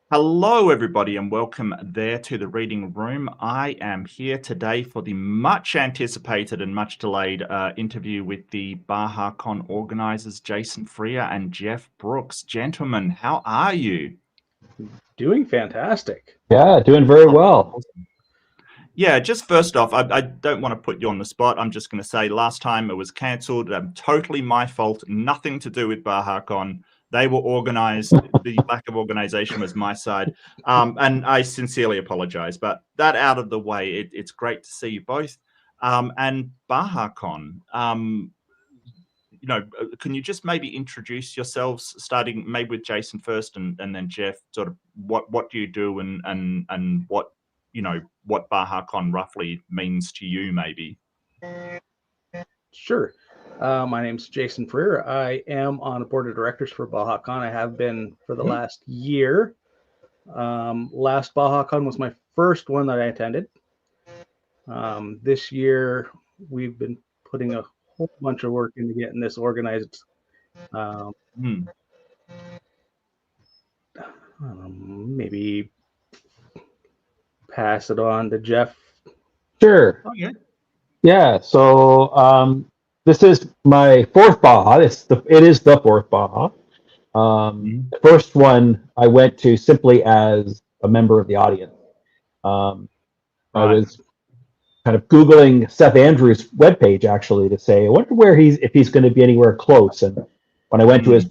Hello, everybody, and welcome there to the reading room. I am here today for the much anticipated and much delayed interview with the BAHAcon organizers, Jason Freer and Jeff Brooks. Gentlemen, how are you? Doing fantastic. Yeah, doing very well. Awesome. Yeah, just first off, I don't want to put you on the spot. I'm just going to say last time it was cancelled. Totally my fault. Nothing to do with BAHAcon. They were organized. The lack of organization was my side. And I sincerely apologize. But that out of the way, it's great to see you both. And BAHAcon, can you just maybe introduce yourselves, starting maybe with Jason first and then Jeff, sort of what do you do and what BAHAcon roughly means to you, maybe? Sure. My name's Jason Freer. I am on the board of directors for BAHAcon. I have been for the last year. Last BAHAcon was my first one that I attended. This year, we've been putting a whole bunch of work into getting this organized. Maybe pass it on to Jeff. Sure. Okay. Yeah. So this is my fourth Baja. It is the fourth Baja. The first one I went to simply as a member of the audience. I was kind of Googling Seth Andrews' webpage actually to say, I wonder if he's going to be anywhere close. And when I went to his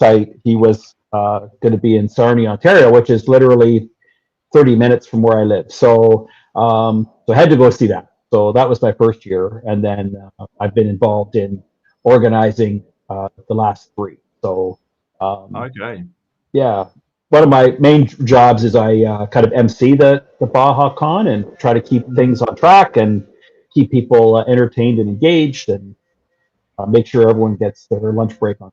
website, he was going to be in Sarnia, Ontario, which is literally 30 minutes from where I live. So I had to go see that. So that was my first year. And then I've been involved in organizing the last three. So, Okay. Yeah. One of my main jobs is I kind of MC the BAHAcon and try to keep things on track and keep people entertained and engaged and make sure everyone gets their lunch break on.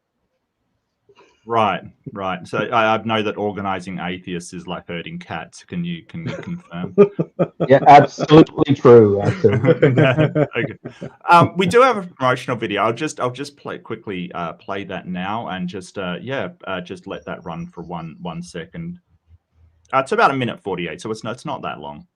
Right. So I know that organizing atheists is like herding cats. Can you confirm? Yeah, absolutely true. Absolutely. Okay. We do have a promotional video. I'll just quickly play that now and just let that run for one second. It's about 1:48, so it's not that long.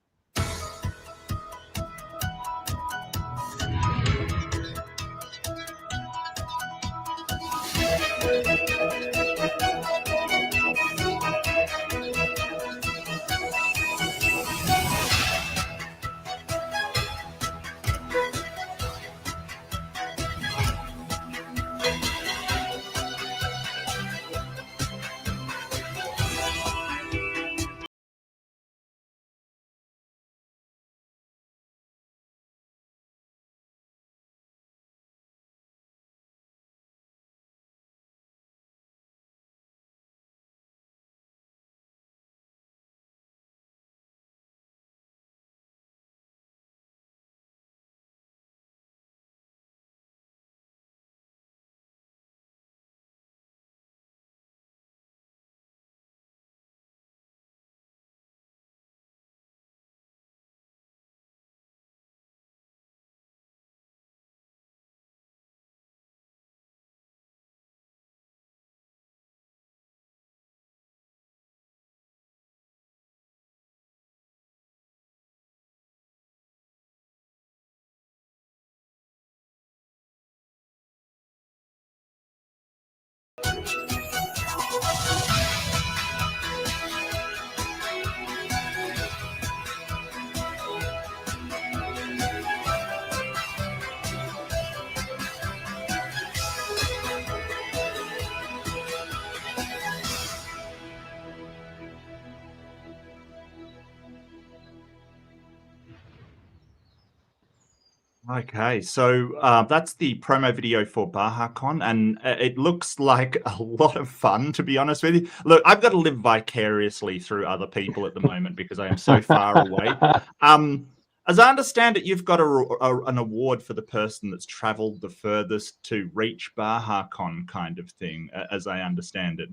Okay, so that's the promo video for BAHAcon, and it looks like a lot of fun, to be honest with you. Look, I've got to live vicariously through other people at the moment because I am so far away. As I understand it, you've got an award for the person that's traveled the furthest to reach BAHAcon, kind of thing, as I understand it.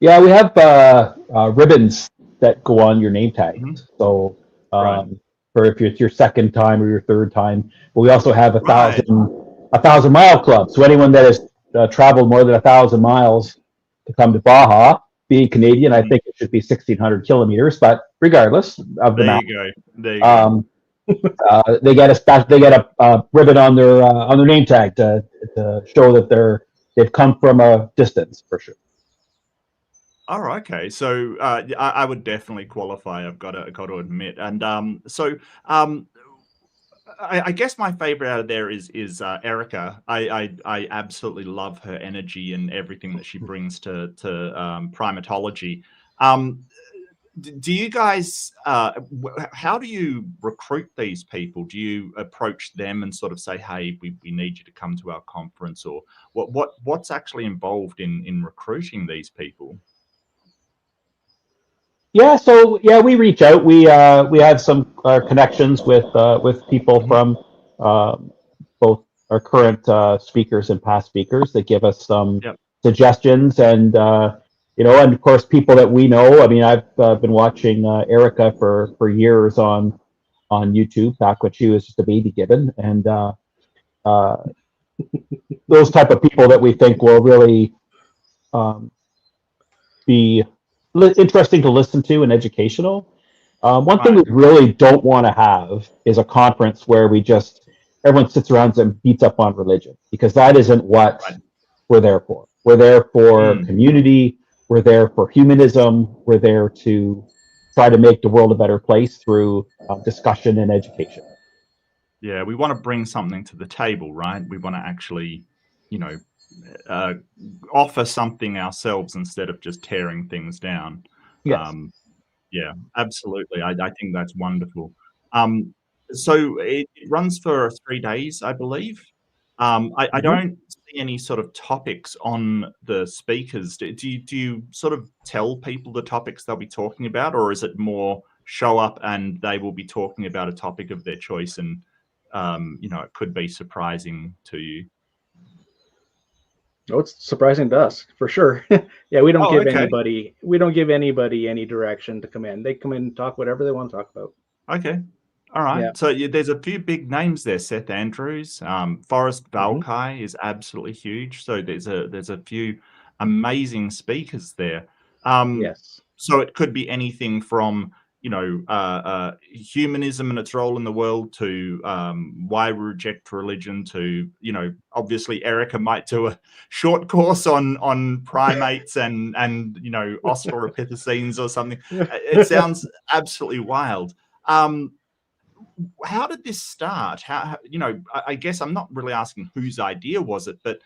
Yeah, we have ribbons that go on your name tag. So for if it's your second time or your third time, but we also have a 1,000 mile club. So anyone that has traveled more than 1,000 miles to come to Baja being Canadian, I think it should be 1,600 kilometers. But regardless of the map, There you go. they get a ribbon on their name tag to show that they've come from a distance for sure. Oh, okay. So I would definitely qualify. I've got to admit, and I guess my favorite out of there is Erica. I absolutely love her energy and everything that she brings to primatology. Do you guys? How do you recruit these people? Do you approach them and sort of say, "Hey, we need you to come to our conference," or what's actually involved in recruiting these people? Yeah, so yeah, we reach out. We have some connections with people from both our current speakers and past speakers that give us some Yep. suggestions, and and of course people that we know. I mean, I've been watching Erica for years on YouTube back when she was just a baby gibbon, and those type of people that we think will really be interesting to listen to and educational. One thing we really don't want to have is a conference where everyone sits around and beats up on religion, because that isn't what we're there for. We're there for community. We're there for humanism. We're there to try to make the world a better place through discussion and education. Yeah, we want to bring something to the table, right? We want to actually, offer something ourselves instead of just tearing things down. Yes. Yeah, absolutely. I think that's wonderful. So it runs for 3 days, I believe. I don't see any sort of topics on the speakers. Do you sort of tell people the topics they'll be talking about, or is it more show up and they will be talking about a topic of their choice, and it could be surprising to you? Oh, it's surprising to us for sure. Yeah, we don't give okay. anybody any direction to come in. They come in and talk whatever they want to talk about. Okay. All right. Yeah. So there's a few big names there. Seth Andrews, Forrest Valkai is absolutely huge. So there's a few amazing speakers there. Yes. So it could be anything from humanism and its role in the world to why we reject religion to obviously Erica might do a short course on primates and Australopithecines or something. It sounds absolutely wild. How did this start? I guess I'm not really asking whose idea was it, but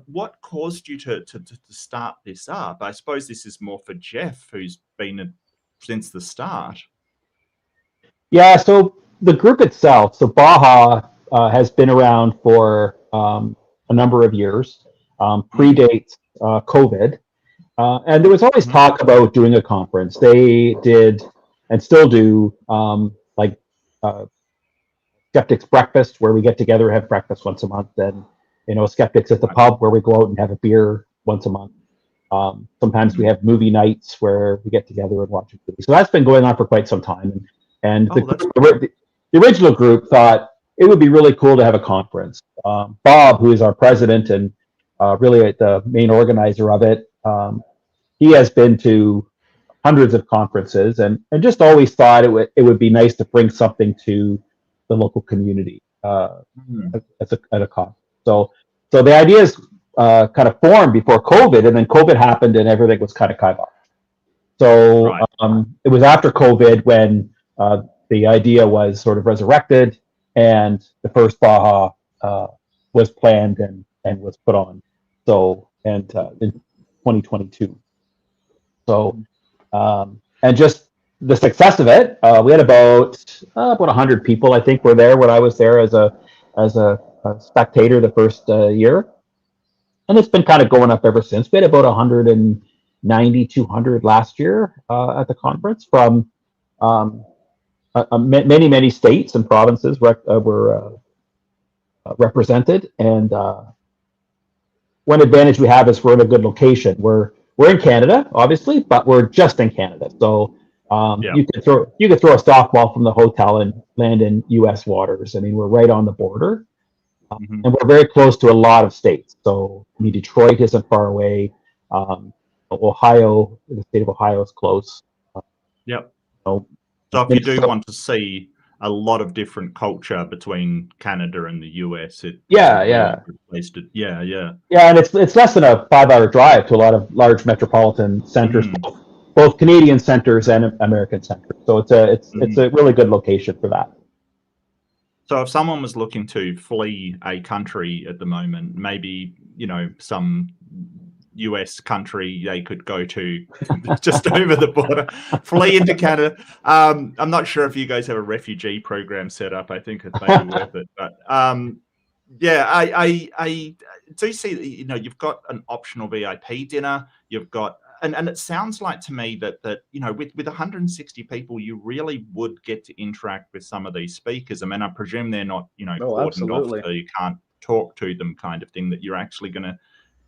what caused you to start this up? I suppose this is more for Jeff, who's been since the start. Yeah, so the group itself, so Baha has been around for a number of years, predates COVID, and there was always talk about doing a conference. They did and still do Skeptics Breakfast, where we get together, have breakfast once a month, and Skeptics at the pub, where we go out and have a beer once a month. Sometimes we have movie nights where we get together and watch a movie. So that's been going on for quite some time. And the original group thought it would be really cool to have a conference. Bob, who is our president and really the main organizer of it, he has been to hundreds of conferences and just always thought it would be nice to bring something to the local community at a conference. So the idea is kind of formed before COVID, and then COVID happened and everything was kind of kibosh. So it was after COVID when the idea was sort of resurrected, and the first Baha was planned and was put on. So in 2022. So and just the success of it, we had about 100 people, I think, were there when I was there as a spectator the first year. And it's been kind of going up ever since. We had about 190, 200 last year at the conference from many states and provinces were represented. And one advantage we have is we're in a good location. We're in Canada, obviously, but we're just in Canada. So you could throw a softball from the hotel and land in U.S. waters. I mean, we're right on the border. And we're very close to a lot of states. So Detroit isn't far away. Ohio, the state of Ohio is close. Yep. So, So if you do want to see a lot of different culture between Canada and the US, it's a really good place to, yeah, and it's less than a 5-hour drive to a lot of large metropolitan centers, both Canadian centers and American centers. So it's a really good location for that. So if someone was looking to flee a country at the moment, maybe, you know, some US country they could go to just over the border, flee into Canada. I'm not sure if you guys have a refugee program set up. I think it may be worth it. But yeah, I do see that, you know, you've got an optional VIP dinner. You've got, and it sounds like to me that you know, with 160 people, you really would get to interact with some of these speakers. I mean, I presume they're not, you know, cordoned off so you can't talk to them, kind of thing. That you're actually going to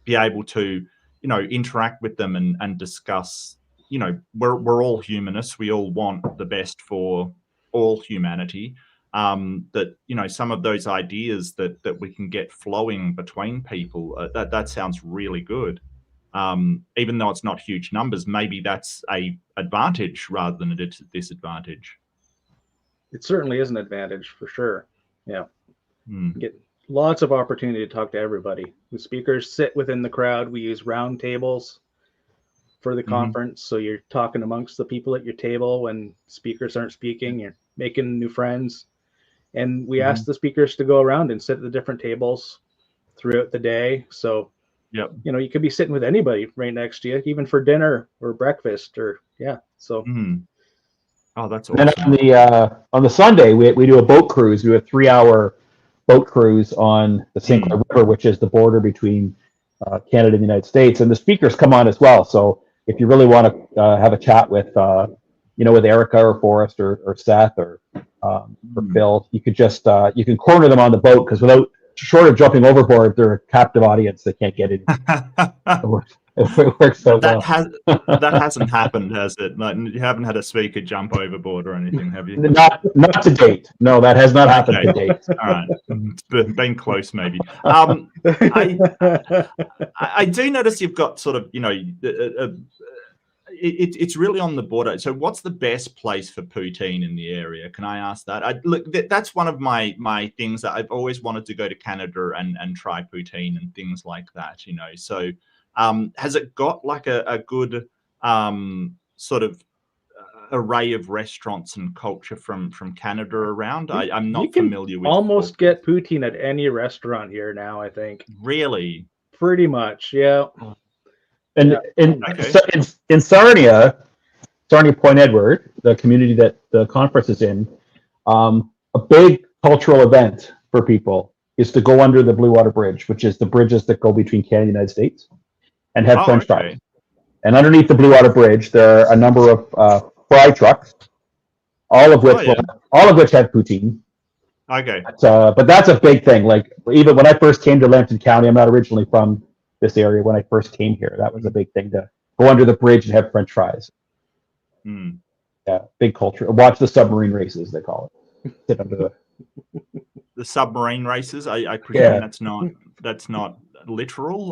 be able to, you know, interact with them and discuss. You know, we're all humanists. We all want the best for all humanity. That, you know, some of those ideas that we can get flowing between people, that sounds really good. Even though it's not huge numbers, maybe that's a advantage rather than a disadvantage. It certainly is an advantage for sure. Yeah. Get lots of opportunity to talk to everybody. The speakers sit within the crowd. We use round tables for the conference. So you're talking amongst the people at your table when speakers aren't speaking. You're making new friends. And we ask the speakers to go around and sit at the different tables throughout the day. So, you know, you could be sitting with anybody right next to you, even for dinner or breakfast, or so. Oh, that's awesome. And on the Sunday, we do a boat cruise. We do a 3-hour boat cruise on the St. Clair River, which is the border between Canada and the United States. And the speakers come on as well. So if you really want to have a chat with, you know, with Erica or Forrest or Seth or Phil, you could just you can corner them on the boat, because short of jumping overboard, they're a captive audience. They can't get in. It works so well. That hasn't happened, has it? Like, you haven't had a speaker jump overboard or anything, have you? Not to date. No, that has not happened to date. All right, it's been close, maybe. I do notice you've got sort of, you know, it's really on the border. So what's the best place for poutine in the area? Can I ask that? Look, that's one of my things, that I've always wanted to go to Canada and try poutine and things like that, you know. So has it got like a good sort of array of restaurants and culture from Canada around? I'm not familiar with. Almost get poutine at any restaurant here now, I think. Really? Pretty much, yeah. And in Sarnia Point Edward, the community that the conference is in, a big cultural event for people is to go under the Blue Water Bridge, which is the bridges that go between Canada and the United States, and have French fries. And underneath the Blue Water Bridge, there are a number of fry trucks, all of which have poutine. Okay. But that's a big thing. Like, even when I first came to Lambton County, I'm not originally from this area. When I first came here, that was a big thing, to go under the bridge and have French fries. Yeah, big culture. Watch the submarine races, they call it. Sit under the submarine races. I presume that's not literal.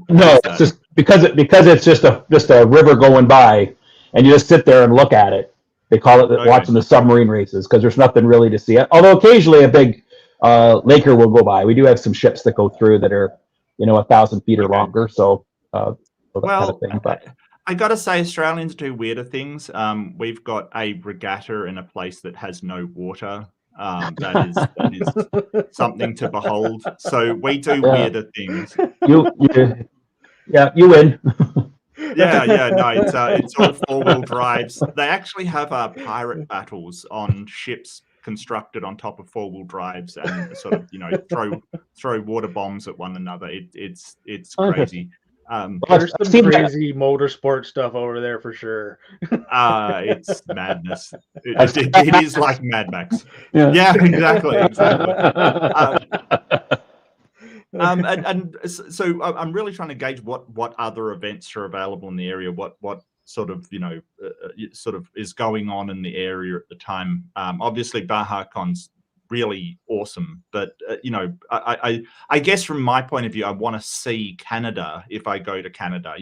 No, it's just because it's just a river going by, and you just sit there and look at it. They call it watching the submarine races, because there's nothing really to see. Although occasionally a big laker will go by. We do have some ships that go through that are, you know, 1,000 feet or longer. So, that kind of thing. But I got to say, Australians do weirder things. We've got a regatta in a place that has no water. That is something to behold. So we do weirder things. You win. No, it's all 4-wheel drives. They actually have pirate battles on ships constructed on top of 4-wheel drives, and sort of, you know, throw water bombs at one another. It's crazy. There's some crazy motorsport stuff over there for sure. It's madness. It is like Mad Max. Yeah, exactly. And so I'm really trying to gauge what other events are available in the area. What sort of, you know, sort of is going on in the area at the time. Obviously, BAHAcon's really awesome. But I guess from my point of view, I want to see Canada if I go to Canada.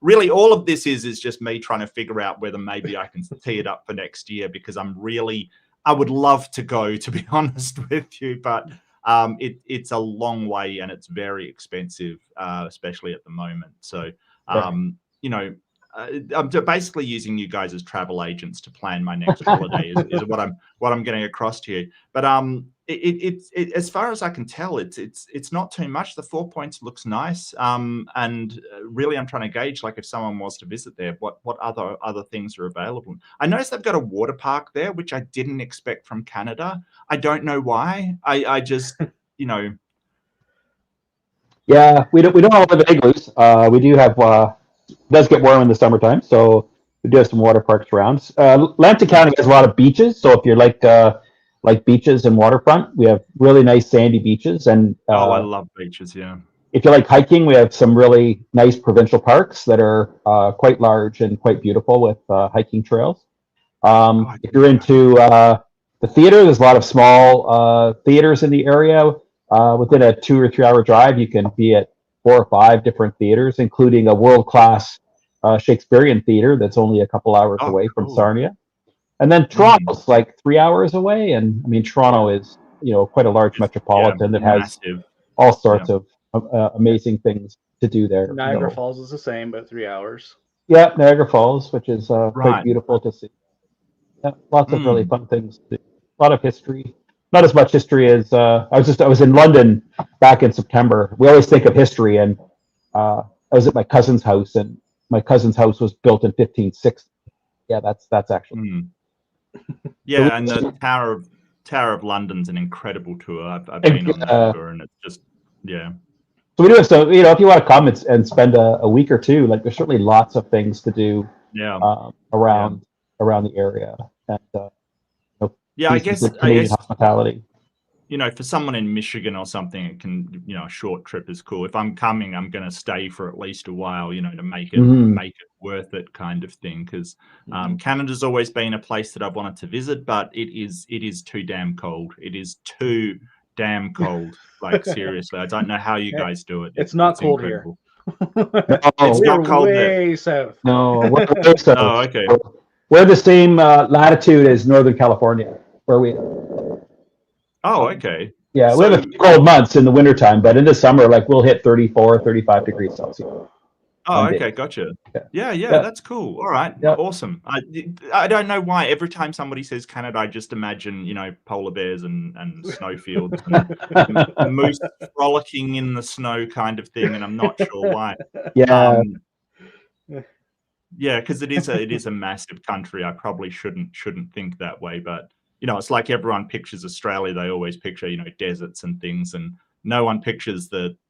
Really all of this is just me trying to figure out whether maybe I can tee it up for next year, because I would love to go, to be honest with you, but it's a long way and it's very expensive, especially at the moment. So I'm basically using you guys as travel agents to plan my next holiday is what I'm getting across to you. But as far as I can tell, it's not too much. The 4 points looks nice, and really I'm trying to gauge, like, if someone was to visit there, what other things are available. I noticed they've got a water park there, which I didn't expect from Canada. I don't know why. I just Yeah, we don't have igloos. We do have. It does get warm in the summertime, so we do have some water parks around. Lambton County has a lot of beaches, so if you're like beaches and waterfront, we have really nice sandy beaches. And I love beaches. Yeah. If you like hiking, we have some really nice provincial parks that are quite large and quite beautiful with hiking trails. If you're into the theater, there's a lot of small theaters in the area. Within a 2 or 3 hour drive, you can be at 4 or 5 different theaters, including a world-class Shakespearean theater that's only a couple hours away from Sarnia. And then Toronto's like 3 hours away. And I mean, Toronto is, quite a large metropolitan that has massive. All sorts of amazing things to do there. Niagara Falls is the same, but 3 hours. Yeah, Niagara Falls, which is quite beautiful to see. Yeah, lots of really fun things to do. A lot of history. Not as much history as I was in London back in September. We always think of history, and I was at my cousin's house, and my cousin's house was built in 1560. Yeah, that's actually. Yeah, and the Tower of London's an incredible tour. I've been on that tour, and it's just So we do have some. If you want to come and spend a week or two, like, there's certainly lots of things to do. Around the area, and I guess hospitality. For someone in Michigan or something, it can, a short trip is cool. If I'm coming, I'm going to stay for at least a while, to make it worth it, kind of thing. Because Canada's always been a place that I've wanted to visit, but it is too damn cold. It is too damn cold. Like, seriously, I don't know how you guys do it. It's not cold incredible. Here. It's not cold way south. No, we're way south. Oh, okay. We're the same latitude as Northern California, where we. Oh, okay. Yeah, we have a few cold months in the wintertime, but in the summer, like, we'll hit 34, 35 degrees Celsius. Oh, okay, gotcha. Yeah, that's cool. All right, awesome. I don't know why every time somebody says Canada, I just imagine, polar bears and snowfields and moose frolicking in the snow, kind of thing, and I'm not sure why. Yeah, because it is a massive country. I probably shouldn't think that way, but it's like everyone pictures Australia. They always picture deserts and things, and no one pictures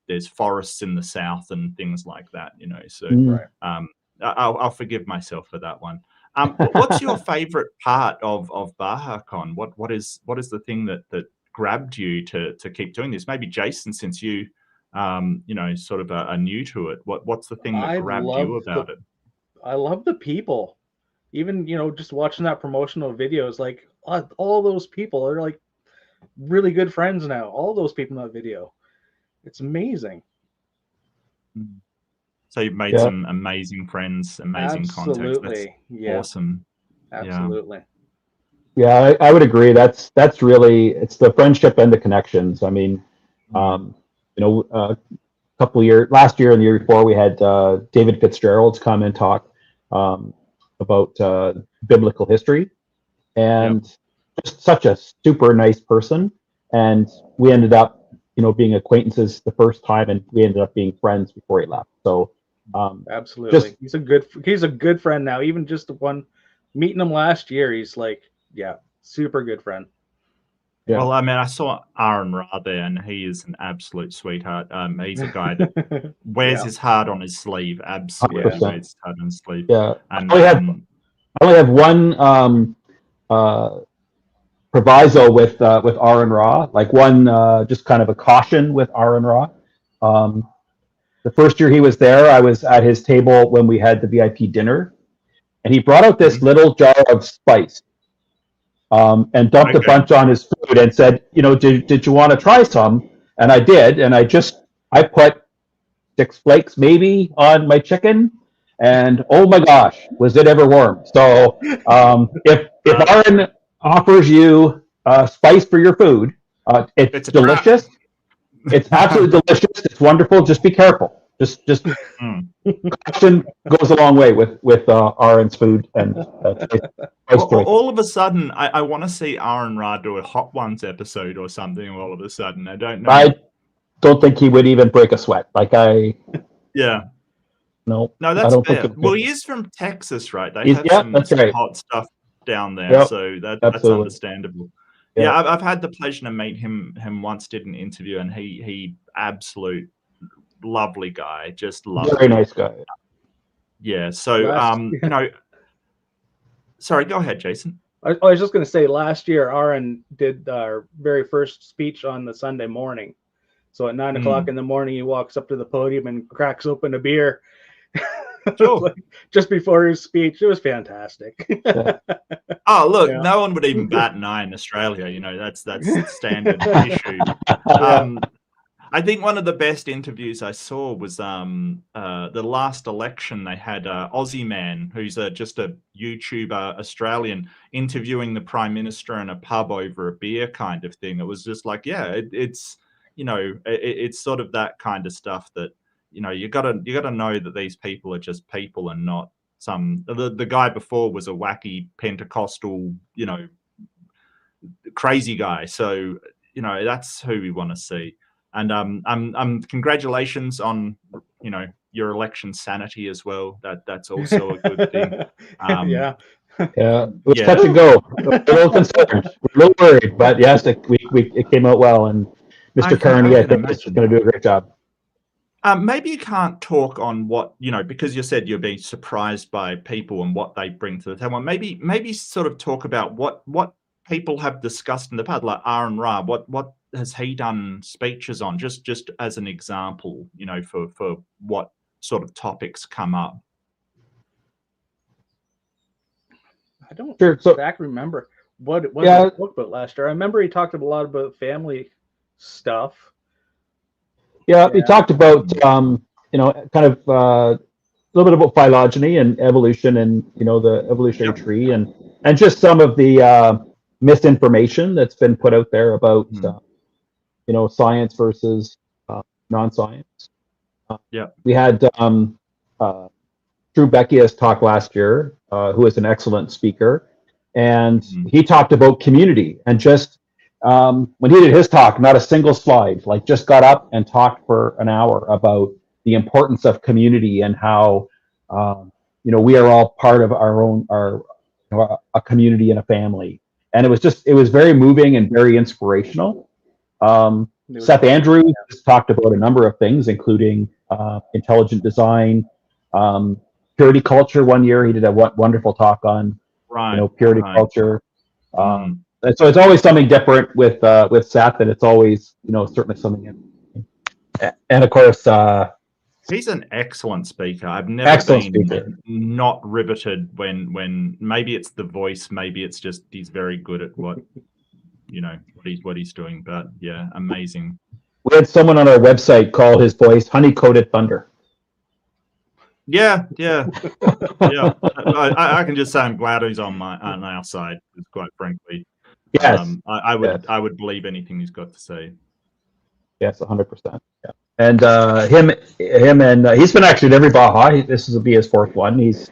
there's forests in the south and things like that. So I'll forgive myself for that one. What's your favorite part of BAHAcon? What is the thing that grabbed you to keep doing this? Maybe Jason, since you sort of are new to it. What's the thing that grabbed you about it? I love the people. Even, just watching that promotional videos, like, all those people are like really good friends now. All those people in that video. It's amazing. So you've made some amazing friends, amazing contacts. That's awesome. Absolutely. Yeah, I would agree. That's really, it's the friendship and the connections. I mean, a couple of years, last year and the year before, we had David Fitzgerald's come and talk about biblical history, and just such a super nice person. And we ended up, being acquaintances the first time, and we ended up being friends before he left. So absolutely, he's a good friend now. Even just the one meeting him last year, he's like, super good friend. Yeah. Well, I mean, I saw Aaron Ra there, and he is an absolute sweetheart. He's a guy that wears his heart on his sleeve. Absolutely 100%. wears his heart on his sleeve. Yeah. And, I only have one proviso with Aaron Ra, like one just kind of a caution with Aaron Ra. The first year he was there, I was at his table when we had the VIP dinner, and he brought out this little jar of spice. and dumped a bunch on his food and said, did you want to try some? And I did, and I put 6 flakes maybe on my chicken, and oh my gosh, was it ever warm? So if Aaron offers you spice for your food, it's delicious. It's absolutely delicious. It's wonderful. Just be careful. Just caution goes a long way with Aaron's food and all of a sudden, I want to see Aaron Ra do a Hot Ones episode or something. All of a sudden, I don't know. I don't think he would even break a sweat. No, that's fair. Well, he is from Texas, right? They have some hot stuff down there, so that's understandable. Yeah, I've had the pleasure to meet him once. Did an interview, and he absolute lovely guy, just lovely. Very nice guy. Yeah. So sorry, go ahead, Jason. I was just going to say, last year Aaron did our very first speech on the Sunday morning. So at 9 o'clock in the morning, he walks up to the podium and cracks open a beer. Just before his speech. It was fantastic. Oh, look, no one would even bat an eye in Australia. That's standard issue. I think one of the best interviews I saw was the last election. They had Aussie Man, who's just a YouTuber Australian, interviewing the Prime Minister in a pub over a beer kind of thing. It was just like, it's sort of that kind of stuff that you gotta know that these people are just people and not some. The guy before was a wacky Pentecostal, crazy guy. So that's who we want to see. And congratulations on your election sanity as well. That's also a good thing. It was touch and go. We're a little concerned. We're a little worried, but yes, it came out well. And Mr. Carney, I think, is going to do a great job. Maybe you can't talk on what because you said you're being surprised by people and what they bring to the table. Maybe sort of talk about what people have discussed in the past, like Aaron Ra. What has he done speeches on? Just as an example, for what sort of topics come up. I don't exactly remember what he talked about last year. I remember he talked a lot about family stuff. Yeah, we talked about kind of a little bit about phylogeny and evolution, and the evolutionary tree, and just some of the misinformation that's been put out there about science versus non-science. We had Drew Beckia's talk last year, who is an excellent speaker, and he talked about community, and just when he did his talk, not a single slide, just got up and talked for an hour about the importance of community and how we are all part of a community and a family. And it was very moving and very inspirational. Seth Andrews just talked about a number of things, including intelligent design, purity culture. One year he did a wonderful talk on purity culture. And so it's always something different with Seth, and it's always certainly something. And of course, he's an excellent speaker. I've never been not riveted when maybe it's the voice, maybe it's just he's very good at what he's doing. But yeah, amazing. We had someone on our website call his voice honey-coated thunder. Yeah. I can just say I'm glad he's on our side, quite frankly. Yes. I would believe anything he's got to say. Yes, 100%. Yeah. And him and he's been actually at every Baja. This will be his 4th one. He's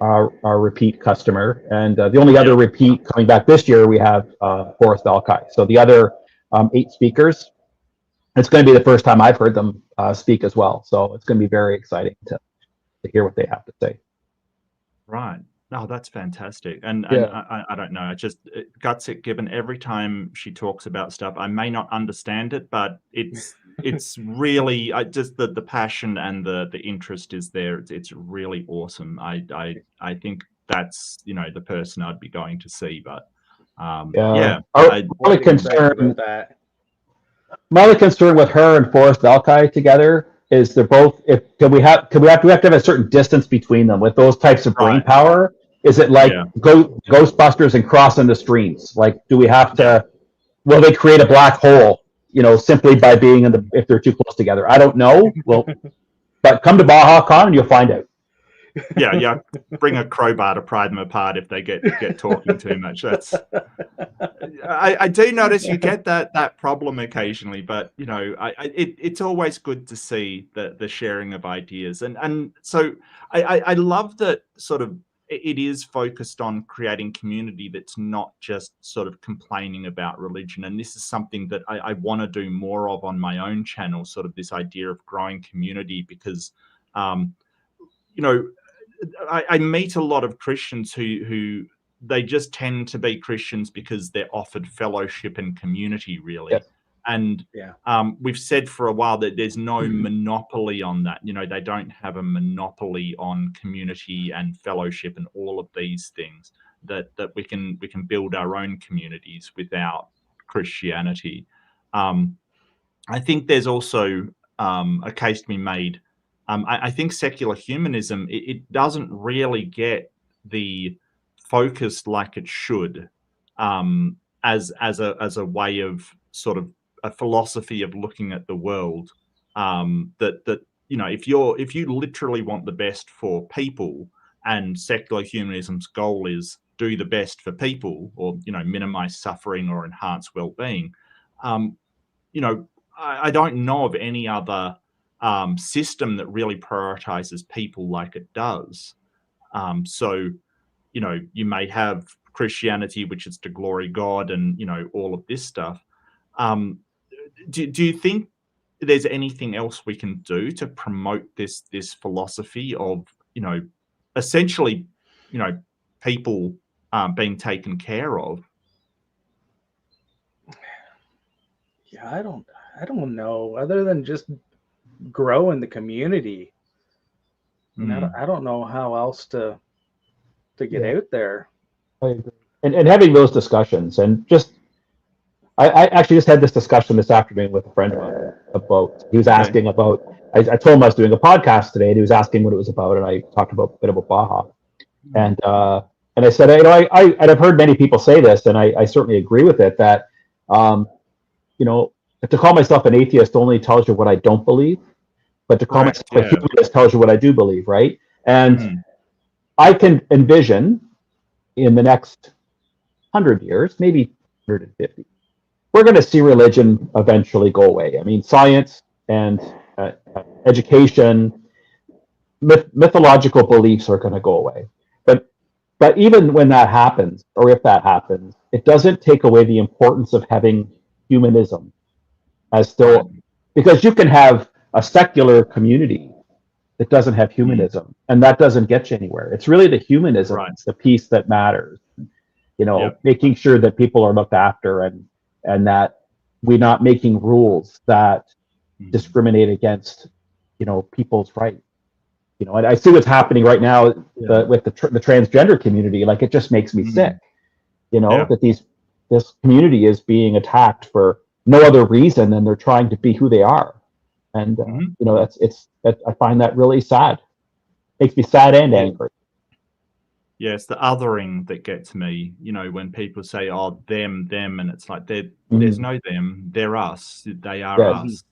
our repeat customer. And the only other repeat coming back this year, we have Forrest Valkai. So the other 8 speakers, it's going to be the first time I've heard them speak as well. So it's going to be very exciting to hear what they have to say. Right. Oh, that's fantastic. And I don't know. It guts it, given every time she talks about stuff, I may not understand it, but it's really just the passion and the interest is there. It's really awesome. I think that's the person I'd be going to see. But my only concern with her and Forrest Valkai together is they're both. We have to have a certain distance between them with those types of brain power. Is it like Yeah. Ghostbusters and crossing the streams? Like, do we have to? Will they create a black hole? Simply by being if they're too close together. I don't know. Well, but come to BAHaCon and you'll find out. Yeah. Bring a crowbar to pry them apart if they get talking too much. That's. I do notice you get that problem occasionally, but it's always good to see the sharing of ideas, and so I love that sort of it is focused on creating community that's not just sort of complaining about religion, and this is something that I want to do more of on my own channel, sort of this idea of growing community, because I meet a lot of Christians who they just tend to be Christians because they're offered fellowship and community, really. Yes. And we've said for a while that there's no monopoly on that. They don't have a monopoly on community and fellowship and all of these things. That we can build our own communities without Christianity. I think there's also a case to be made. I think secular humanism it doesn't really get the focus like it should, as a way of sort of a philosophy of looking at the world. That if you literally want the best for people, and secular humanism's goal is do the best for people, or minimize suffering or enhance well-being. I don't know of any other system that really prioritizes people like it does. So, you may have Christianity, which is to glory God, and all of this stuff. Do you think there's anything else we can do to promote this philosophy of essentially people being taken care of? Yeah, I don't know. Other than just grow in the community, I don't know how else to get out there. I agree. And having those discussions, and I actually just had this discussion this afternoon with a friend of mine about. He was asking about. I told him I was doing a podcast today, and he was asking what it was about, and I talked a bit about Baja, and I said, I've heard many people say this, and I certainly agree with it, that to call myself an atheist only tells you what I don't believe, but to call myself a humanist tells you what I do believe, right? And I can envision in the next 100 years, maybe 150, we're going to see religion eventually go away. I mean, science and education, mythological beliefs are going to go away. But even when that happens, or if that happens, it doesn't take away the importance of having humanism as still, because you can have a secular community that doesn't have humanism, and that doesn't get you anywhere. It's really the humanism, it's the piece that matters. Making sure that people are looked after, and that we're not making rules that discriminate against people's rights. And I see what's happening right now with the transgender community. Like, it just makes me sick. That this community is being attacked for no other reason than they're trying to be who they are. And I find that really sad. Makes me sad and angry. Yeah, it's the othering that gets me. When people say, "Oh, them," and it's like there's no them. They're us. They are us.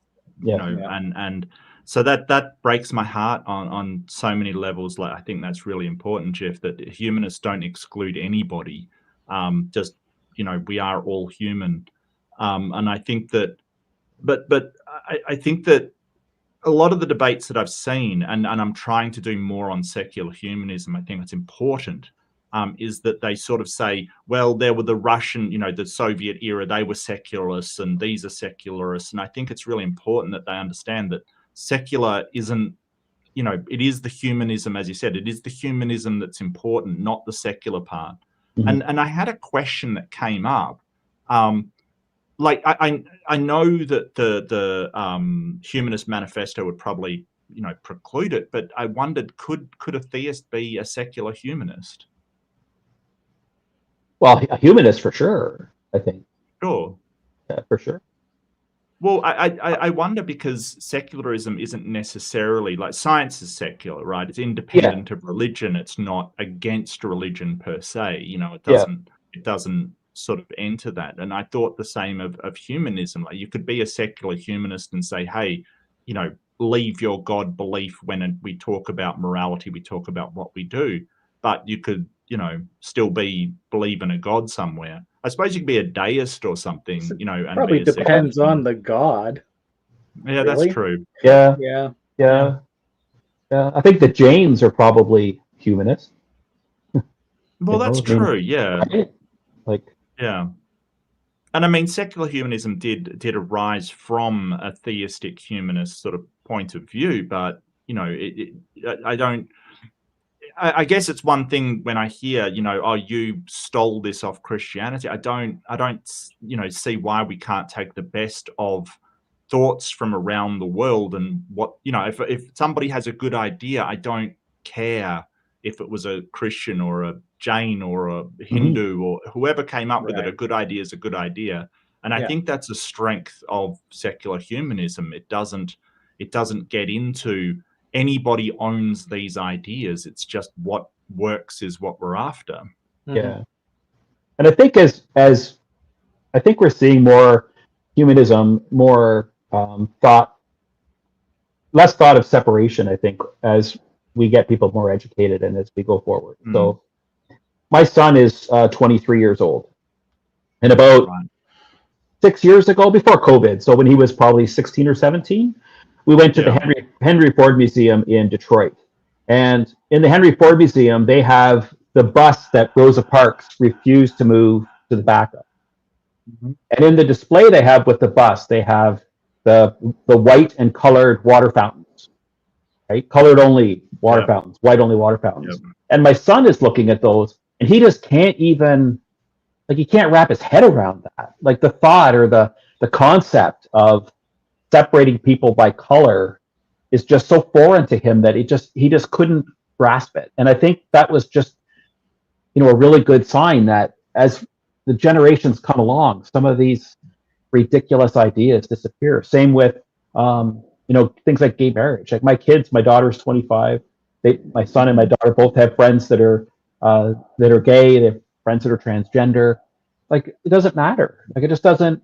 And so that breaks my heart on so many levels. Like, I think that's really important, Jeff. That humanists don't exclude anybody. We are all human. And I think that, but I think that a lot of the debates that I've seen, and I'm trying to do more on secular humanism, I think it's important, is that they sort of say, well, there were the Russian, the Soviet era, they were secularists, and these are secularists. And I think it's really important that they understand that secular isn't, it is the humanism, as you said, it is the humanism that's important, not the secular part. And I had a question that came up. I know that the Humanist Manifesto would probably preclude it, but I wondered, could a theist be a secular humanist? Well, a humanist for sure, I think. Sure. Yeah, for sure. Well, I wonder, because secularism isn't necessarily like science is secular, right? It's independent of religion. It's not against religion per se. You know, it doesn't sort of enter that. And I thought the same of humanism. Like, you could be a secular humanist and say, hey, you know, leave your God belief when we talk about morality, we talk about what we do. But you could, you know, still believe in a God somewhere. I suppose you could be a deist or something, you know. And Probably depends on the God. Yeah, really? That's true. Yeah. Yeah. I think the Jains are probably humanists. Well, that's true. Yeah. Right? Like. Yeah. And I mean, secular humanism did arise from a theistic humanist sort of point of view, but you know, I guess it's one thing when I hear, you know, oh, you stole this off Christianity. I don't, you know, see why we can't take the best of thoughts from around the world and what, you know, if somebody has a good idea, I don't care if it was a Christian or a Jain or a Hindu or whoever came up with it. A good idea is a good idea. And I think that's a strength of secular humanism. It doesn't get into anybody owns these ideas. It's just what works is what we're after. Yeah. And I think as I think we're seeing more humanism, more less thought of separation, I think, as we get people more educated and as we go forward. So my son is 23 years old. And about 6 years ago, before COVID, so when he was probably 16 or 17, we went to the Henry Ford Museum in Detroit. And in the Henry Ford Museum, they have the bus that Rosa Parks refused to move to the backup. And in the display they have with the bus, they have the white and colored water fountains, right? Colored only water fountains, white only water fountains. And my son is looking at those, and he just can't even, like, he can't wrap his head around that. Like, the thought or the concept of separating people by color is just so foreign to him that he just couldn't grasp it. And I think that was just, you know, a really good sign that as the generations come along, some of these ridiculous ideas disappear. Same with, you know, things like gay marriage. Like my daughter's 25. My son and my daughter both have friends that are gay. They have friends that are transgender. Like, it doesn't matter. Like, it just doesn't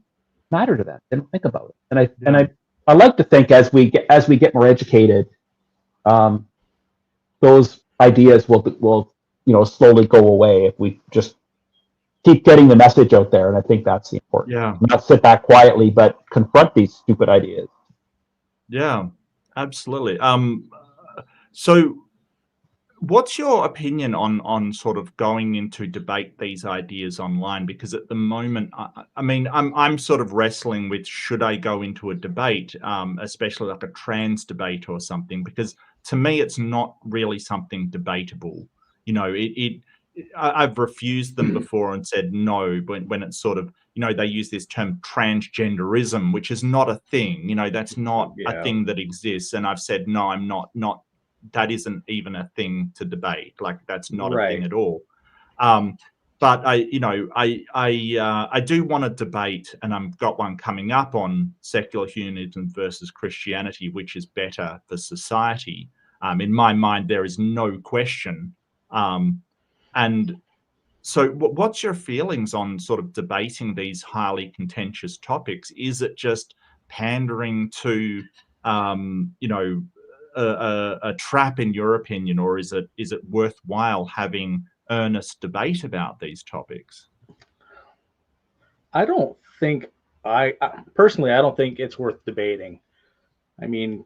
matter to them. They don't think about it. And I like to think as we get more educated, those ideas will you know, slowly go away if we just keep getting the message out there. And I think that's the important. Not sit back quietly, but confront these stupid ideas. Yeah, absolutely. So what's your opinion on sort of going into debate these ideas online? Because at the moment, I mean, I'm sort of wrestling with, should I go into a debate, especially like a trans debate or something? Because to me, it's not really something debatable. You know, I've refused them before and said no, when it's sort of, you know, they use this term transgenderism, which is not a thing. You know, that's not a thing that exists. And I've said, no, I'm not that isn't even a thing to debate. Like, that's not a thing at all. But I do want to debate, and I've got one coming up on secular humanism versus Christianity, which is better for society. In my mind, there is no question. And so what's your feelings on sort of debating these highly contentious topics? Is it just pandering to, you know, a trap in your opinion, or is it worthwhile having earnest debate about these topics? I don't think personally, I don't think it's worth debating. I mean,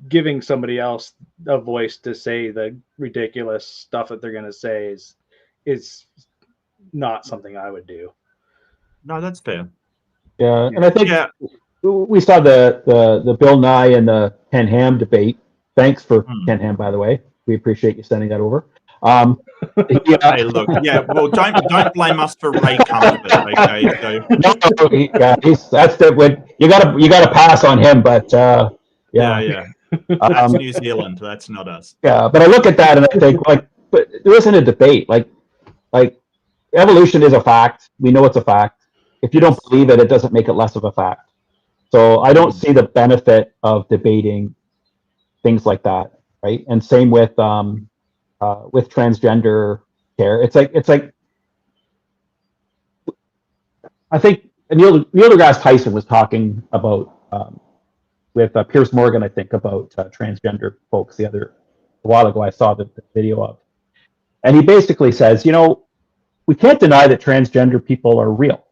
giving somebody else a voice to say the ridiculous stuff that they're going to say is not something I would do. No, that's fair. Yeah, and I think we saw the Bill Nye and the Ken Ham debate. Thanks for Ken Ham, by the way. We appreciate you sending that over. Hey, look, well, don't blame us for Ray Comfort, okay? So. That's you gotta pass on him, but that's New Zealand. That's not us. Yeah, but I look at that and I think, like, but there isn't a debate. Like evolution is a fact. We know it's a fact. If you don't believe it, it doesn't make it less of a fact. So I don't see the benefit of debating things like that, right? And same with transgender care. It's like I think Neil deGrasse Tyson was talking about with Piers Morgan, I think, about transgender folks a while ago. I saw the video of, and he basically says, we can't deny that transgender people are real,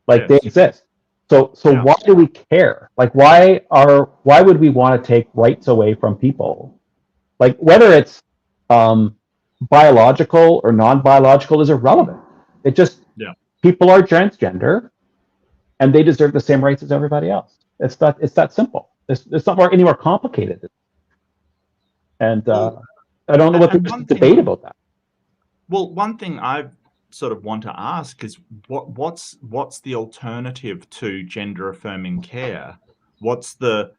like they exist. So why do we care? Like why would we want to take rights away from people? Like whether it's biological or non-biological is irrelevant. It just people are transgender, and they deserve the same rights as everybody else. It's that simple. It's not any more complicated. And I don't know what the debate about that. Well, one thing I sort of want to ask is what's the alternative to gender affirming care? What's the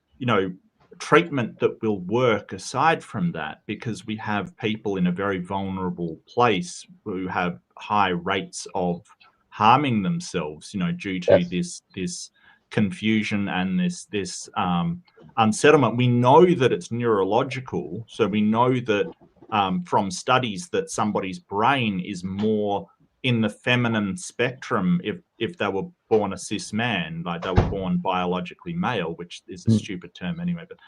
treatment that will work aside from that? Because we have people in a very vulnerable place who have high rates of harming themselves, due to this confusion and this unsettlement. We know that it's neurological, so we know that from studies that somebody's brain is more in the feminine spectrum if they were born a cis man, like they were born biologically male, which is a stupid term anyway. But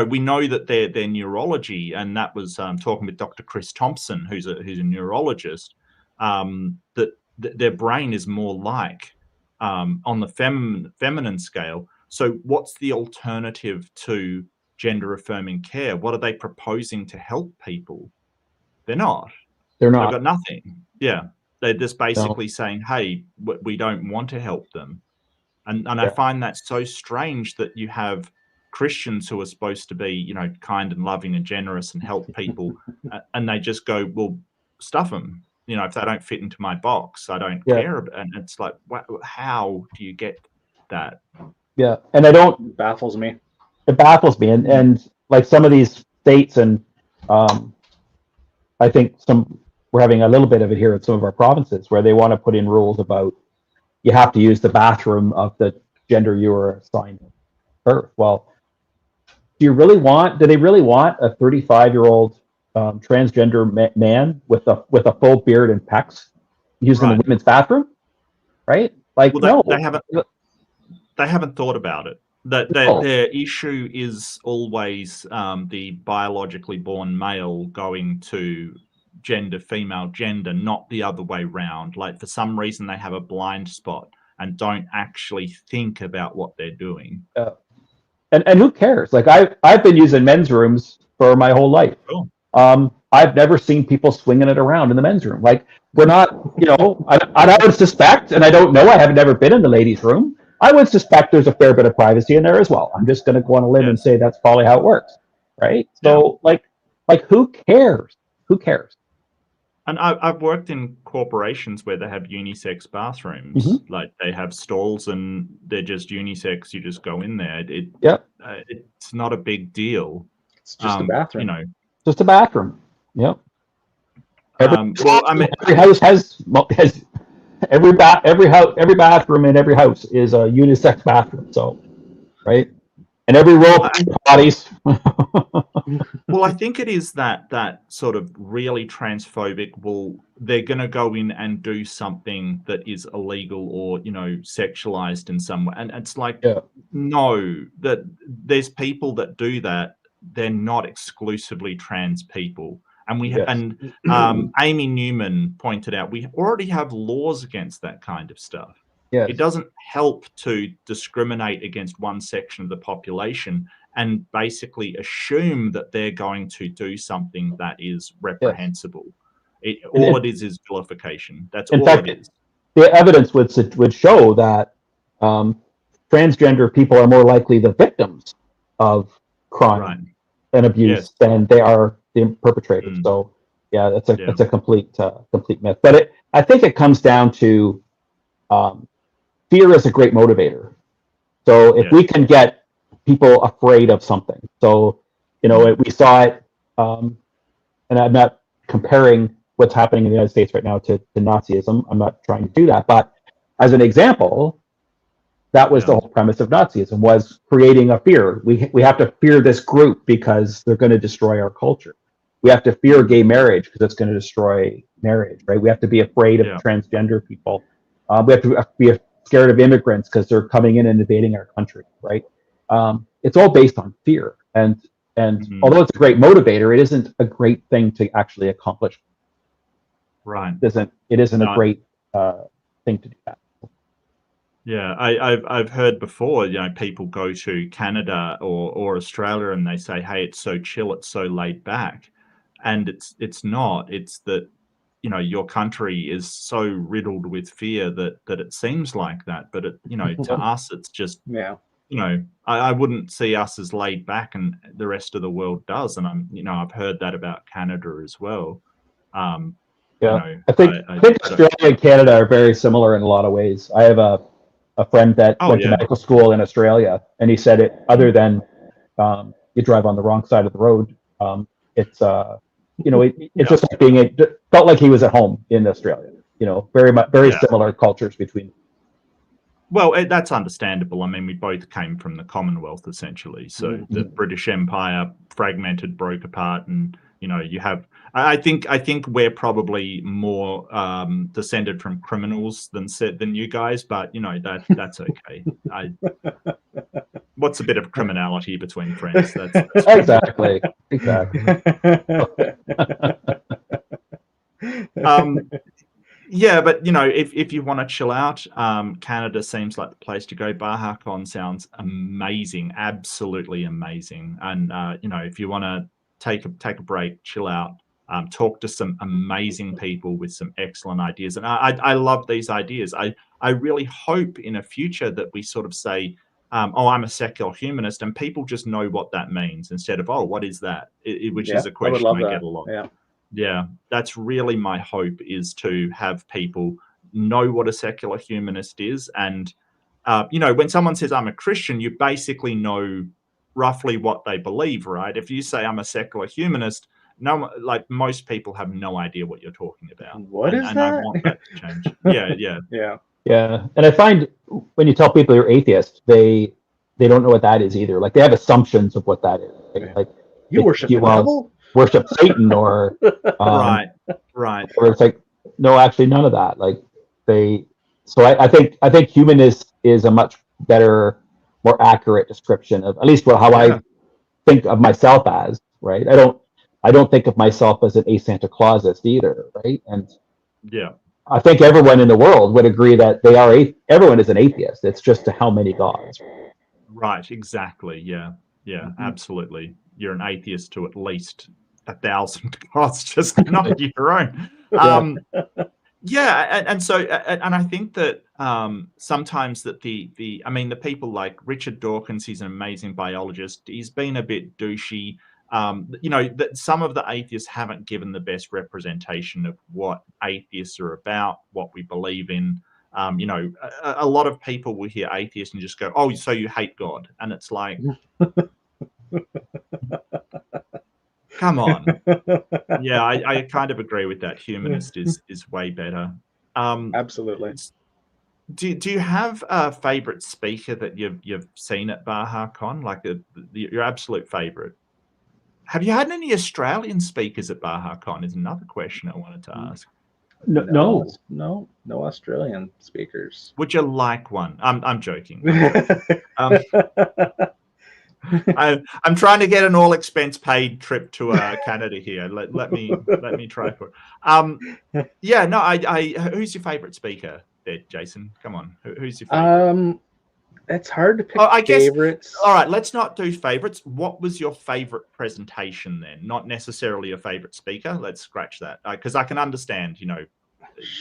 we know that their neurology, and that was talking with Dr. Chris Thompson, who's a neurologist, that their brain is more like on the feminine scale. So what's the alternative to gender affirming care? What are they proposing to help people? They're not. They've got nothing. Yeah. They're just basically saying, hey, we don't want to help them. And I find that so strange that you have Christians who are supposed to be, kind and loving and generous and help people, and they just go, well, stuff them. If they don't fit into my box, I don't care. And it's like, how do you get that? Yeah, and it baffles me. It baffles me, and like some of these states, and I think we're having a little bit of it here in some of our provinces where they want to put in rules about you have to use the bathroom of the gender you were assigned at birth. Well, do they really want a 35-year-old transgender man with a full beard and pecs using the women's bathroom? Right? Like, well, they haven't thought about it. Their issue is always the biologically born male going to female gender, not the other way round. Like, for some reason they have a blind spot and don't actually think about what they're doing. And who cares? Like, I've been using men's rooms for my whole life. Cool. I've never seen people swinging it around in the men's room. Like, we're not, I would suspect, and I don't know, I haven't never been in the ladies' room. I would suspect there's a fair bit of privacy in there as well. I'm just going to go on a limb and say that's probably how it works, right? So, like who cares? Who cares? And I've worked in corporations where they have unisex bathrooms. Mm-hmm. Like, they have stalls and they're just unisex. You just go in there. It's not a big deal. It's just a bathroom. Just a bathroom. Yep. Every house has every bathroom in every house is a unisex bathroom. So, right, and every row of bodies. Well, I think it is that sort of really transphobic. Well, they're going to go in and do something that is illegal or sexualized in some way, and it's like, no, that there's people that do that. They're not exclusively trans people. And Amy Newman pointed out, we already have laws against that kind of stuff. Yes. It doesn't help to discriminate against one section of the population and basically assume that they're going to do something that is reprehensible. Yes. All it is vilification. That's all it is. The evidence would show that transgender people are more likely the victims of crime and abuse than they are the perpetrators. So that's a complete myth. But I think it comes down to fear is a great motivator. So if we can get people afraid of something, so we saw it, and I'm not comparing what's happening in the United States right now to Nazism. I'm not trying to do that, but as an example, That was the whole premise of Nazism, was creating a fear. We have to fear this group because they're going to destroy our culture. We have to fear gay marriage because it's going to destroy marriage, right? We have to be afraid of transgender people. We have to be scared of immigrants because they're coming in and invading our country, right? It's all based on fear. And although it's a great motivator, it isn't a great thing to actually accomplish. Right. It isn't a great thing to do that. Yeah, I've heard before, you know, people go to Canada or Australia and they say, hey, it's so chill, it's so laid back. And it's not. It's that, you know, your country is so riddled with fear that it seems like that. But it, you know, to us, it's just, you know, I wouldn't see us as laid back, and the rest of the world does. And you know, I've heard that about Canada as well. You know, I think Australia and Canada are very similar in a lot of ways. I have a friend that went to medical school in Australia, and he said it, other than you drive on the wrong side of the road, it's you know, it's just like felt like he was at home in Australia. You know, very similar cultures between. Well, that's understandable. I mean, we both came from the Commonwealth, essentially. So the British Empire fragmented, broke apart, and you know, you have. I think we're probably more descended from criminals than you guys, but you know, that's okay. What's a bit of criminality between friends? That's exactly. Yeah, but you know, if you want to chill out, Canada seems like the place to go. BAHAcon sounds amazing, absolutely amazing. And you know, if you want to take a break, chill out, talk to some amazing people with some excellent ideas. And I love these ideas. I really hope in a future that we sort of say, oh, I'm a secular humanist, and people just know what that means instead of, oh, what is that? Which is a question I get a lot. Yeah, that's really my hope, is to have people know what a secular humanist is. And, you know, when someone says I'm a Christian, you basically know roughly what they believe, right? If you say I'm a secular humanist, like most people have no idea what you're talking about. What is that? I want that to change. Yeah. And I find when you tell people you're atheist, they don't know what that is either. Like they have assumptions of what that is. Right? Like you worship the devil? Worship Satan or right. Or it's like, no, actually none of that. Like so I think humanist is a much better, more accurate description of at least how I think of myself as, right? I don't think of myself as an Santa Clausist either, right? And I think everyone in the world would agree that everyone is an atheist. It's just to how many gods. Right, exactly. Yeah, absolutely. You're an atheist to at least 1,000 gods, just not your own. And so I think that sometimes that the people like Richard Dawkins, he's an amazing biologist. He's been a bit douchey. You know, that some of the atheists haven't given the best representation of what atheists are about, what we believe in. You know, a lot of people will hear atheist and just go, "Oh, so you hate God?" And it's like, come on. Yeah, I kind of agree with that. Humanist is way better. Absolutely. Do you have a favorite speaker that you've seen at BAHAcon, like your absolute favorite? Have you had any Australian speakers at BAHAcon? Is another question I wanted to ask. No Australian speakers. Would you like one? I'm joking. I'm trying to get an all expense paid trip to Canada here. Let me try for it. Yeah, no, who's your favorite speaker there, Jason? Come on. Who's your favorite? It's hard to pick favorites. All right, let's not do favorites. What was your favorite presentation then? Not necessarily a favorite speaker. Let's scratch that, because I can understand, you know,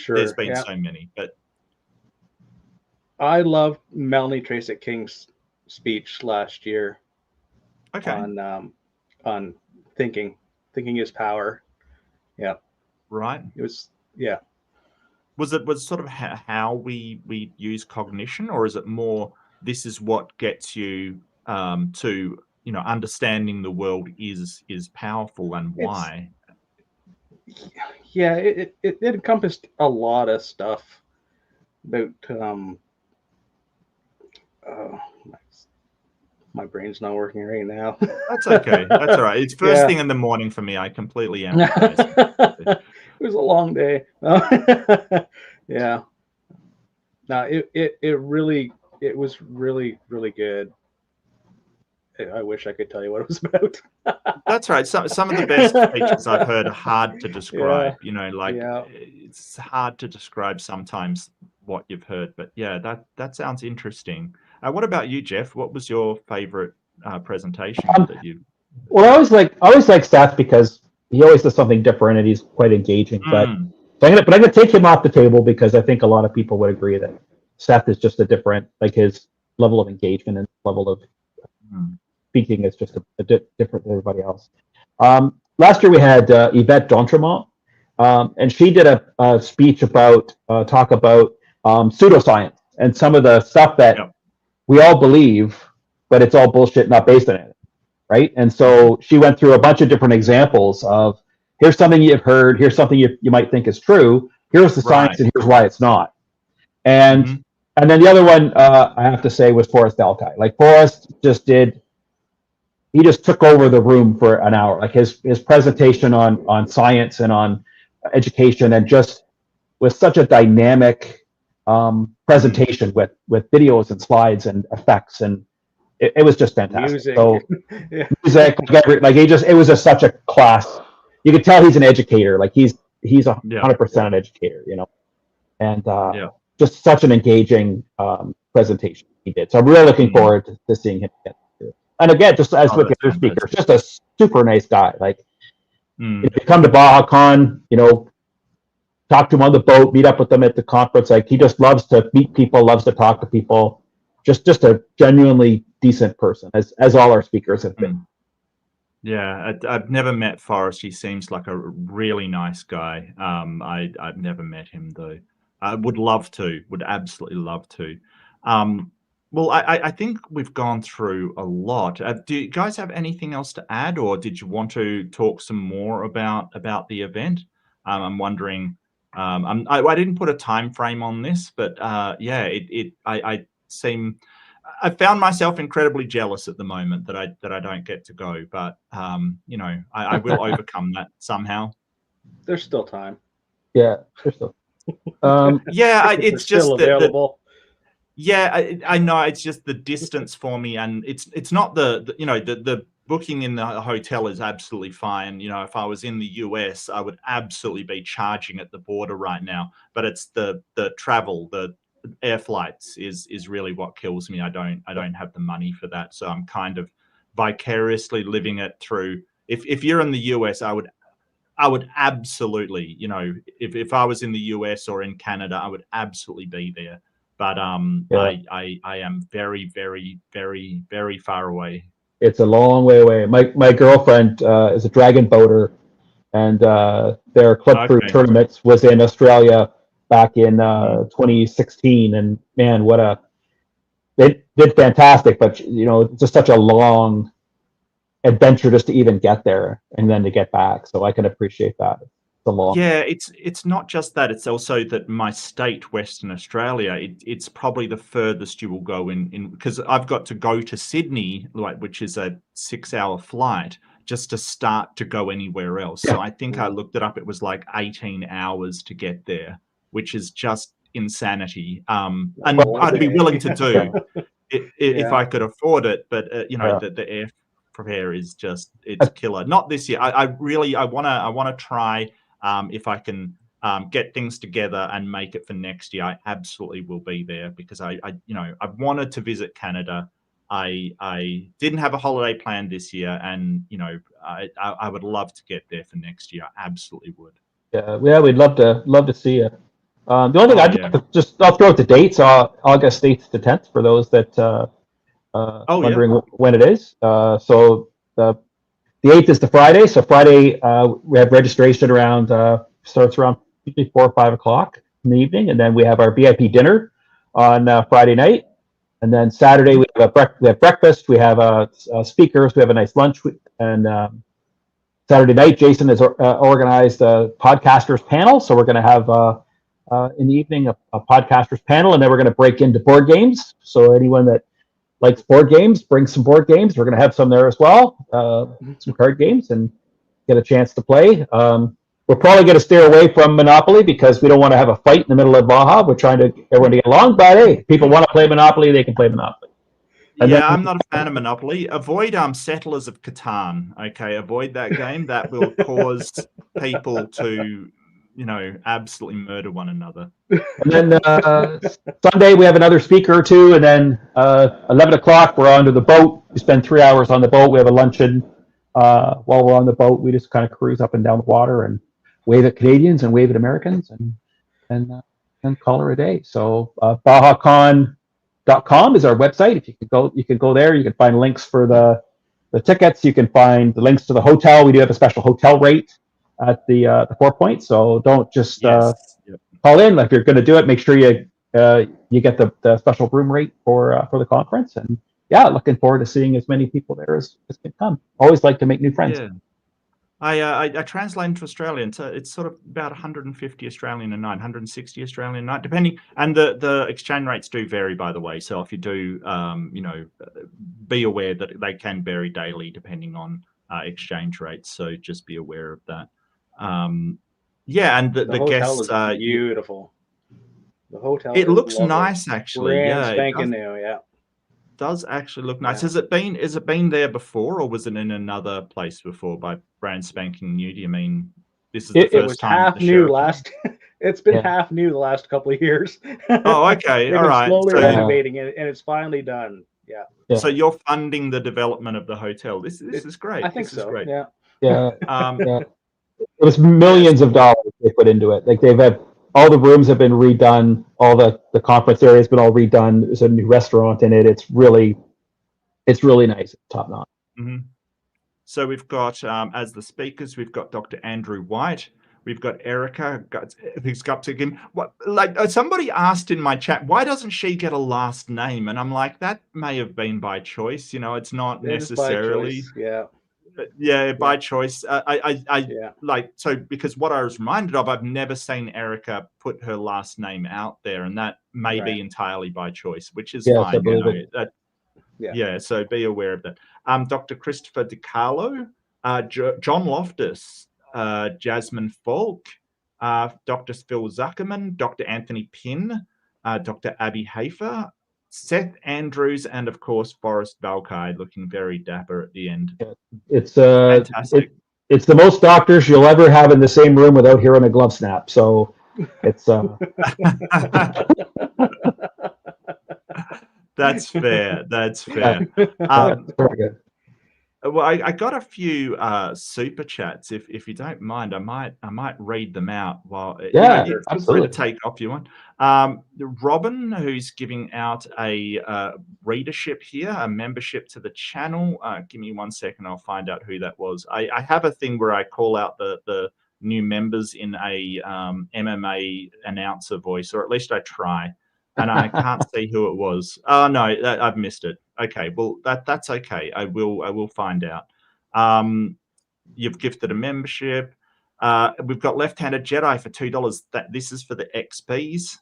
there's been so many. But I loved Melanie Tracek King's speech last year. Okay. On thinking is power. Yeah. Right. It was Was sort of how we use cognition, or is it more this is what gets you to, you know, understanding the world is powerful and why? It encompassed a lot of stuff about Oh, my brain's not working right now. That's okay. That's all right. It's first thing in the morning for me. I completely empathize. It was a long day. Yeah. No, it was really good. I wish I could tell you what it was about. That's right. Some of the best features I've heard are hard to describe. You know, like it's hard to describe sometimes what you've heard. But yeah, that sounds interesting. What about you, Jeff? What was your favorite presentation that you? Well, I always like Seth because he always does something different and he's quite engaging. But I'm gonna take him off the table because I think a lot of people would agree that Seth is just a different, like his level of engagement and level of speaking is just a different than everybody else. Last year we had Yvette D'Entremont, and she did a speech about talk about pseudoscience and some of the stuff that we all believe, but it's all bullshit, not based on it, right? And so she went through a bunch of different examples of here's something you've heard, here's something you might think is true, here's the science, and here's why it's not. And and then the other one I have to say was Forrest Alki. Like Forrest he just took over the room for an hour. Like his presentation on science and on education, and just with such a dynamic presentation with videos and slides and effects, and it was just fantastic. Music. So music, like it was just such a class. You could tell he's an educator. Like he's 100% an educator, you know, and just such an engaging presentation he did. So I'm really looking forward to seeing him again. And again, just as with the other speakers, just a super nice guy. Like, if you come to BAHAcon, you know, talk to him on the boat, meet up with them at the conference. Like, he just loves to meet people, loves to talk to people. Just a genuinely decent person, as all our speakers have been. Yeah, I've never met Forrest. He seems like a really nice guy. I've never met him though. I would absolutely love to. Well, I think we've gone through a lot. Do you guys have anything else to add, or did you want to talk some more about the event? I'm wondering. I didn't put a time frame on this, but yeah, I found myself incredibly jealous at the moment that I don't get to go, but you know, I will overcome that somehow. There's still time. Yeah, there's still. Yeah, it's just still available. Yeah, I know. It's just the distance for me, and it's not the you know the booking in the hotel is absolutely fine. You know, if I was in the US, I would absolutely be charging at the border right now. But it's the travel, the air flights is really what kills me. I don't have the money for that, so I'm kind of vicariously living it through. If you're in the US, I would absolutely, you know, if I was in the US or in Canada, I would absolutely be there. But I am very, very, very, very far away. It's a long way away. My girlfriend is a dragon boater, and their club crew tournaments was in Australia back in 2016. And man, they did fantastic. But you know, it's just such a long adventure just to even get there and then to get back. So I can appreciate that. Yeah, it's not just that, it's also that my state, Western Australia, it's probably the furthest you will go in because I've got to go to Sydney, which is a 6-hour flight, just to start to go anywhere else. So I think I looked it up, it was like 18 hours to get there, which is just insanity. And I'd be willing to do if I could afford it, but you know, the airfare is just, it's killer. Not this year. I want to try. If I can get things together and make it for next year, I absolutely will be there because I wanted to visit Canada. I didn't have a holiday planned this year, and you know, I would love to get there for next year. I absolutely would. Yeah, we'd love to see you. The only thing I'll throw out the dates: August 8th to 10th for those that wondering when it is. So the 8th is the Friday. So Friday, we have registration around, starts around usually 4 or 5 o'clock in the evening. And then we have our VIP dinner on Friday night. And then Saturday, we have breakfast. We have speakers. We have a nice lunch. And Saturday night, Jason has organized a podcasters panel. So we're going to have, in the evening, a podcasters panel. And then we're going to break into board games. So anyone that likes board games, bring some board games. We're going to have some there as well, some card games, and get a chance to play. We're probably going to steer away from Monopoly because we don't want to have a fight in the middle of Baja. We're trying to everyone to get along, but hey, if people want to play Monopoly, they can play Monopoly. And yeah, then, I'm not a fan of Monopoly. Avoid Settlers of Catan. Okay, avoid that game. That will cause people to, absolutely murder one another. And then Sunday we have another speaker or two, and then 11 o'clock we're onto the boat. We spend 3 hours on the boat. We have a luncheon while we're on the boat. We just kind of cruise up and down the water and wave at Canadians and wave at Americans, and call her a day. So BAHAcon.com is our website. If you can go there. You can find links for the tickets. You can find the links to the hotel. We do have a special hotel rate at the 4 Points. So don't just call in. If you're going to do it, make sure you get the special room rate for the conference. And yeah, looking forward to seeing as many people there as can come. Always like to make new friends. Yeah. I translate into Australian, so it's sort of about 150 Australian a night, 160 Australian a night, depending. And the exchange rates do vary, by the way. So if you do, be aware that they can vary daily depending on exchange rates. So just be aware of that. Yeah, and the guests is beautiful. The hotel. It looks nice, actually. Brand spanking new. Yeah. Does actually look nice. Has it been there before, or was it in another place before by brand spanking new? Do you mean this is the first time? Half new it's been half new the last couple of years. Oh, okay. All right. Slowly renovating it, and it's finally done. Yeah. So you're funding the development of the hotel. This is great. I think so. Great. Yeah. Yeah. It was millions of dollars they put into it. Like they've had all the rooms have been redone. All the conference area has been all redone. There's a new restaurant in it. It's really nice. Top notch. Mm-hmm. So we've got as the speakers, we've got Dr. Andrew White. We've got Erica. Who's got to him. What? Like somebody asked in my chat, why doesn't she get a last name? And I'm like, that may have been by choice. It's not necessarily. Yeah, by choice. Because what I was reminded of, I've never seen Erica put her last name out there, and that may be entirely by choice, which is fine. So be aware of that. Dr. Christopher DiCarlo, John Loftus, Jasmine Falk, Dr. Phil Zuckerman, Dr. Anthony Pinn, Dr. Abby Hafer, Seth Andrews, and of course Forrest Balkai, looking very dapper at the end. It's fantastic. It's the most doctors you'll ever have in the same room without hearing a glove snap. So it's That's fair. That's fair. Very good. Well, I got a few super chats. If you don't mind, I might read them out while absolutely. To take off you one. Robin, who's giving out a readership here, a membership to the channel. Give me 1 second, I'll find out who that was. I have a thing where I call out the new members in a MMA announcer voice, or at least I try. And I can't see who it was. Oh no, I've missed it. Okay, well that's okay. I will find out. You've gifted a membership. We've got Left-Handed Jedi for $2. This is for the XPs.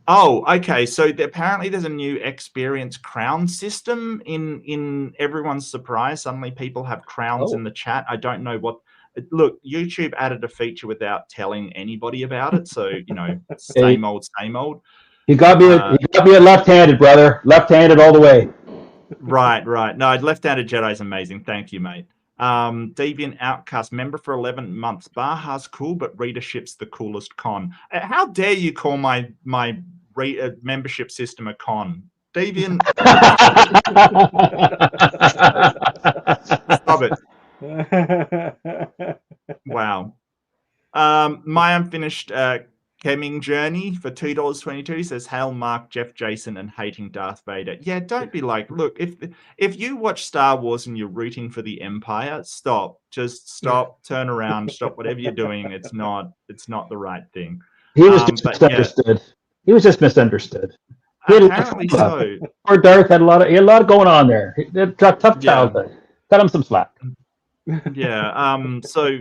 Oh, okay. So apparently there's a new experience crown system. In everyone's surprise, suddenly people have crowns in the chat. I don't know what. Look, YouTube added a feature without telling anybody about it. So same old. You got me a left-handed, brother. Left-handed all the way. Right. No, Left-Handed Jedi is amazing. Thank you, mate. Deviant Outcast, member for 11 months. Baja's cool, but readership's the coolest con. How dare you call my membership system a con? Deviant. Stop it. Wow. My unfinished Kemming Journey for $2.22 says, Hail Mark, Jeff Jason, and hating Darth Vader. Yeah, don't be like, look, if you watch Star Wars and you're rooting for the Empire, stop. Just stop, turn around, stop whatever you're doing. It's not the right thing. He was just misunderstood. Yeah. He was just misunderstood. Apparently so. Poor Darth had a lot going on there. He had a tough childhood. Cut him some slack. Yeah. So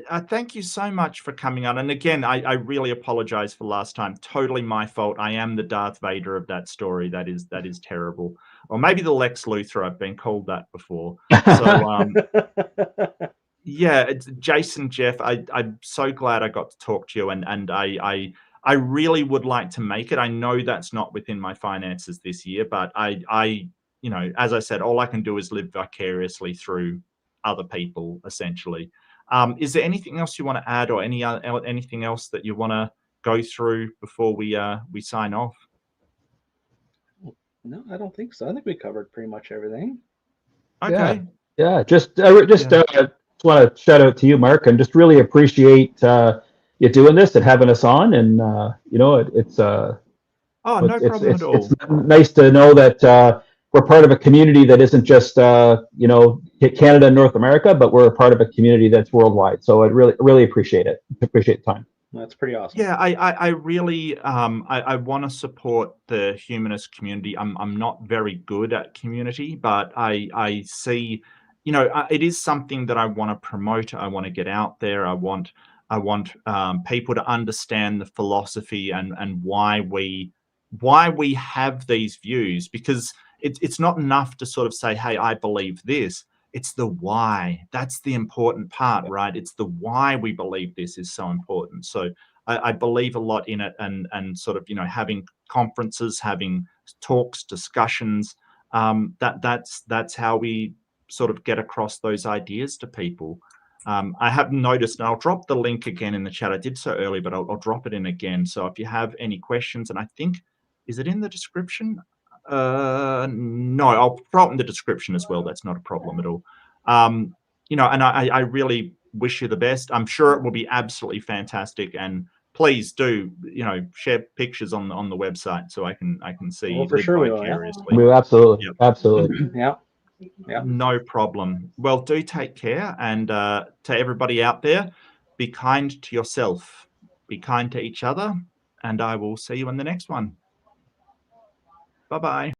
I thank you so much for coming on. And again, I really apologize for last time. Totally my fault. I am the Darth Vader of that story. That is terrible. or maybe the Lex Luthor. I've been called that before. So yeah, it's Jason, Jeff. I'm so glad I got to talk to you, and I really would like to make it. I know that's not within my finances this year, but I you know, as I said, all I can do is live vicariously through other people, essentially. Is there anything else you want to add, or anything else that you want to go through before we sign off? No, I don't think so. I think we covered pretty much everything. Okay. Yeah. Just want to shout out to you, Mark, and just really appreciate you doing this and having us on. And you know, it's no problem at all. It's nice to know that we're part of a community that isn't just you know, Canada and North America, but we're a part of a community that's worldwide. So I really appreciate it. Appreciate the time. That's pretty awesome. Yeah, I really I want to support the humanist community. I'm not very good at community, but I see, you know, it is something that I want to promote. I want to get out there. I want people to understand the philosophy and why we have these views, because it's not enough to sort of say, hey, I believe this. It's the why. That's the important part, right? It's the why we believe this is so important. So I believe a lot in it, and sort of, you know, having conferences, having talks, discussions. That's how we sort of get across those ideas to people. I have noticed, and I'll drop the link again in the chat. I did so early, but I'll drop it in again. So if you have any questions, and I think, is it in the description? No, I'll throw it in the description as well. That's not a problem at all. You know, and I really wish you the best. I'm sure it will be absolutely fantastic. And please do, you know, share pictures on the website so I can see. Well, for sure we will. Yeah. We will, absolutely. Yep. Absolutely. Yeah. Yeah. No problem. Well, do take care, and to everybody out there, be kind to yourself, be kind to each other, and I will see you in the next one. Bye-bye.